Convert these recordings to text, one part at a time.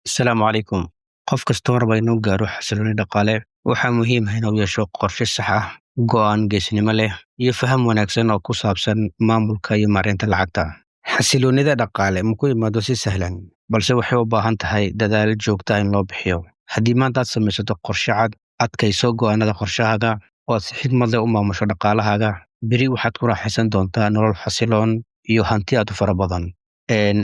Asalaamu calaykum. Qof kasta oo raba inuu gaaro xasilooni dhaqaale, waxaa muhiim ah inuu yeesho qorshe sax ah, go'aan geesinimo leh, iyo faham wanaagsan oo ku saabsan maamulka iyo maareynta lacagta. Xasiloonida dhaqaale ma ku yimaado si sahlan, balse waxay u baahan tahay dadaal joogto ah in loo bixiyo. Haddii maanta aad samaysato qorshe cad, adkayso go'aanada qorshahaaga, oo aad si xikmad leh u maamusho dhaqaalahaaga, beri waxaad ku raaxaysan doontaa nolol xasiloon iyo hanti aad u fara badan.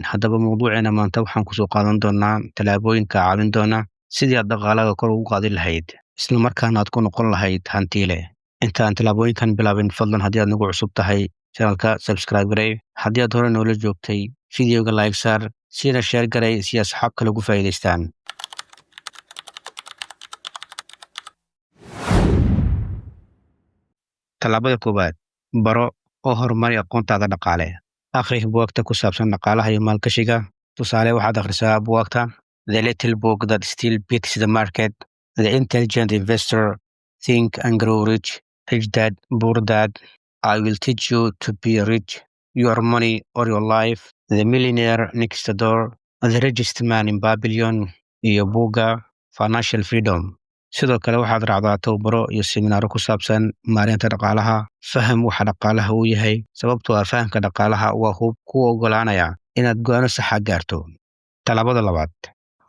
Haddaba mawduuceena maanta waxaan kusoo qaadan doonaa tallaabooyinka caawin doona sidii aad dhaqaalaha kor ugu qaadi lahayd, isla markaana aad ku noqon lahayd hantiile. Intaan tallaabooyinkan bilaabin, fadlan haddii aad nagu cusub tahay channelka subscribe garay. Haddii aad hore noola joogtay, videoga like saar, siina share garay si asxaab kale ugu faa'iidaystaan. Tallaabada koowaad, baro oo horumari aqoontaada dhaqaale. Akhri buugagta ku saabsan dhaqaalaha iyo maalgashiga. Tusaale, waxaad akhrisaa buugagta The Little Book That Still Beats the Market, The Intelligent Investor, Think and Grow Rich, Rich Dad, Poor Dad, I Will Teach You to Be Rich, Your Money or Your Life, The Millionaire Next Door, The Richest Man in Babylon, iyo buugga Financial Freedom. Sidoo kale waxaad raacdaa tababaro iyo seminaaro ku saabsan maareynta dhaqaalaha. Faham waxa dhaqaalaha uu yahay, sababtoo ah fahamka dhaqaalaha waa hub kuu oggolaanaya inaad go'aano sax ah gaarto. Tallaabada labaad,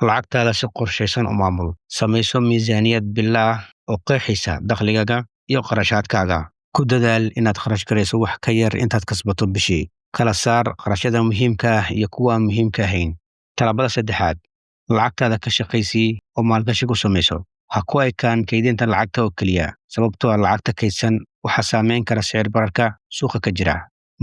lacagtaada si qorshaysan u maamul. Samayso miisaaniyad bille ah oo qeexaysa dakhligaaga iyo kharashaadkaaga. Ku dadaal inaad kharash garayso wax ka yar intaad kasbato bishii. Kala saar kharashyada muhiimka ah iyo kuwa aan muhiimka ahayn. Tallaabada saddexaad, lacagtaada ka shaqaysii oo maalgashi ku samayso. Ha ku ekaan kaydinta lacagta oo keliya, sababtoo ah lacagta kaydsan waxaa saameyn kara sicir bararka suuqa ka jira.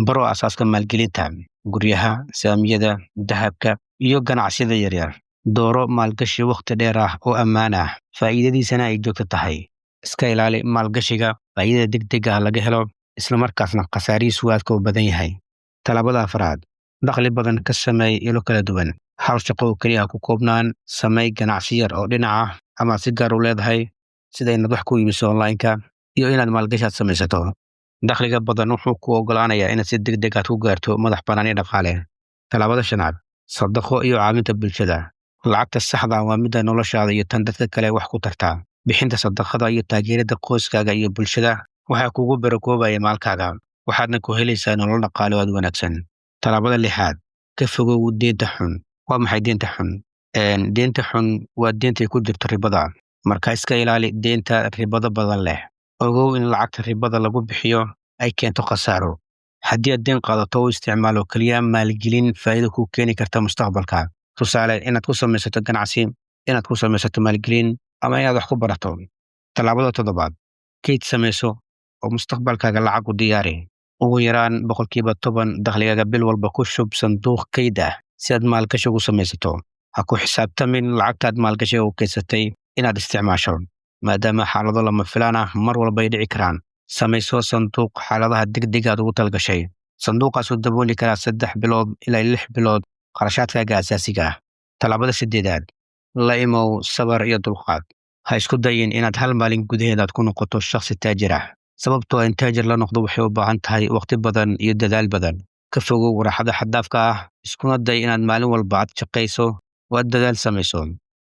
Baro asaaska maalgelinta, guryaha, saamiyada, dahabka, iyo ganacsiyada yaryar. Dooro maalgashi waqti dheer ah oo ammaan ah, faa'iidadiisana ay joogto tahay. Iska ilaali maalgashiga faa'iidada degdega ah laga helo, isla markaasna khasaarihiisu aadka u badan yahay. Tallaabada afraad, dakhli badan ka sameey ilo kala duwan. Hal shaqo oo keliya ha ku koobnaan, samey ganacsi yar oo dhinaca ah ama si gaar u leedahay, sida inaad wax ku iibiso online-ka iyo inaad maalgashaad samaysato. Dakhliga badan wuxuu kuu oggolaanayaa inaad si degdeg ah ku gaarto madax bannaani dhaqaale. Tallaabada shanaad, sadaqo iyo caawinta bulshada. Lacagta saxda ah waa midda noloshaada iyo tan dadka kale wax ku tarta. Bixinta sadaqada iyo taageerada qoyskaaga iyo bulshada waxaa kugu barakoobaya maalkaaga, waxaadna ku helaysaa nolol dhaqaale oo aad wanaagsan. Tallaabada lixaad, ka fogow deynta xun. Waa maxay deynta xun? Deynta xun waa deynta ku jirta ribada. Marka iska ilaali deynta ribada badan leh. Ogow in lacagta ribada lagu bixiyo ay keento khasaaro. Haddii aad deyn qaadato u isticmaalo kaliya maalgelin faa'iido ku keeni karta mustaqbalka. Tusaale, inaad ku samaysato ganacsi, inaad ku samaysato maalgelin, ama inaad wax ku barato. Tallaabada toddobaad, kayd samayso oo mustaqbalkaaga lacag u diyaari. Ugu yaraan 10% dakhligaaga bil walba ku shub sanduuq kayd ah si aad maalgashi ugu samaysato. Ha ku xisaabtamin lacagtaad maalgashiga u kaysatay inaad isticmaasho, maadaama xaalado lama filaan ah mar walba ay dhici karaan. Samayso sanduuq xaaladaha degdega aad ugu talgashay. Sanduuqaas oo dabooli kara 3 bilood ilaa 6 bilood kharashaadkaaga asaasiga ah. Tallaabada siddeedaad, la imow sabar iyo dulqaad. Ha isku dayin inaad hal maalin gudaheed aad ku noqoto shakhsi taajir ah, sababtoo ah in taajir la noqdo waxay u baahan tahay waqti badan iyo dadaal badan. Ka fogow raaxada xad-dhaafka ah, iskuna day inaad maalin walba aad shaqayso oo aad dadaal samayso.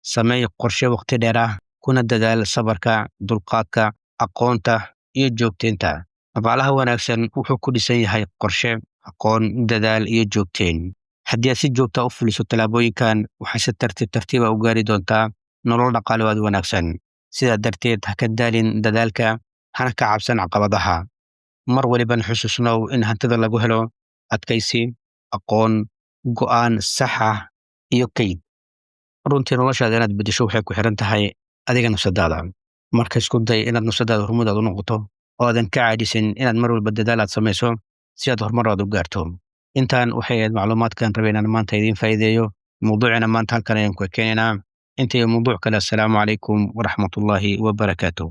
Samee qorshe waqti dheer ah, kuna dadaal sabarka, dulqaadka, aqoonta iyo joogteynta. Dhaqaalaha wanaagsan wuxuu ku dhisan yahay qorshe, aqoon, dadaal iyo joogteyn. Haddii aad si joogto ah u fuliso tallaabooyinkan, waxay si tartiib tartiib ah u gaari doontaa nolol dhaqaale oo aad wanaagsan. Sidaa darteed, ha ka daalin dadaalka, hana ka cabsan caqabadaha. Mar waliban xusuusnow in hantida lagu helo adkaysi, aqoon, go'aan sax ah iyo kayd. Runtii noloshaada inaad beddesho waxay ku xiran tahay adiga nafsadaada. Marka isku day inaad nafsadaada hormuud aad u noqoto, oo aadan ka caajisin inaad mar walba dadaal aad samayso si aad horumar aad u gaarto. Intaan waxay ahayd macluumaadkan rabay inaan maanta idiin faa'iideeyo. Mawduucina maanta halkan ayaan ku keenaynaa. Inta iyo mawduuc kale, assalaamu calaykum waraxmatullaahi wabarakaatuh.